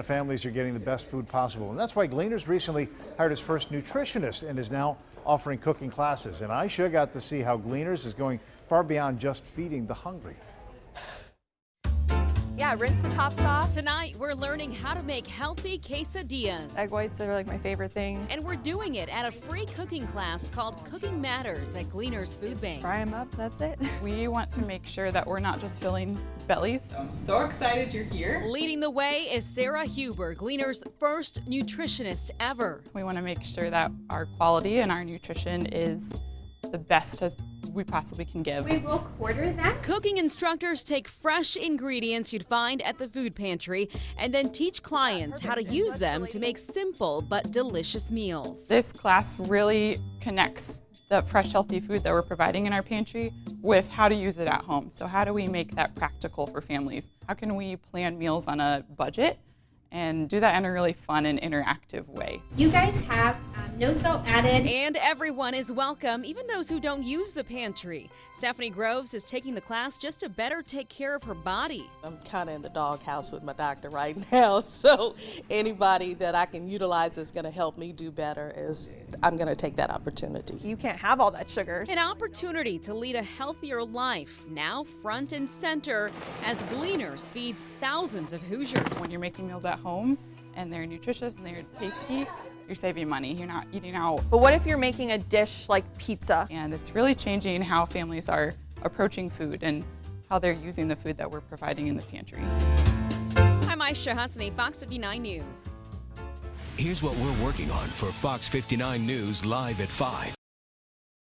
Families are getting the best food possible, and that's why Gleaners recently hired its first nutritionist and is now offering cooking classes. And Aisha got to see how Gleaners is going far beyond just feeding the hungry. Yeah, rinse the tops off. Tonight, we're learning how to make healthy quesadillas. Egg whites are like my favorite thing. And we're doing it at a free cooking class called Cooking Matters at Gleaners Food Bank. Fry them up, that's it. We want to make sure that we're not just filling bellies. I'm so excited you're here. Leading the way is Sarah Huber, Gleaners' first nutritionist ever. We want to make sure that our quality and our nutrition is the best as we possibly can give. We will quarter that. Cooking instructors take fresh ingredients you'd find at the food pantry and then teach clients how to use them to make simple but delicious meals. This class really connects the fresh, healthy food that we're providing in our pantry with how to use it at home. So how do we make that practical for families? How can we plan meals on a budget and do that in a really fun and interactive way? You guys have no salt added. And everyone is welcome, even those who don't use the pantry. Stephanie Groves is taking the class just to better take care of her body. I'm kind of in the doghouse with my doctor right now, so anybody that I can utilize that's going to help me do better I'm going to take that opportunity. You can't have all that sugar. An opportunity to lead a healthier life, now front and center as Gleaners feeds thousands of Hoosiers. When you're making meals at home and they're nutritious and they're tasty, you're saving money. You're not eating out. But what if you're making a dish like pizza? And it's really changing how families are approaching food and how they're using the food that we're providing in the pantry. I'm Aisha Hasani, Fox 59 News. Here's what we're working on for Fox 59 News Live at 5.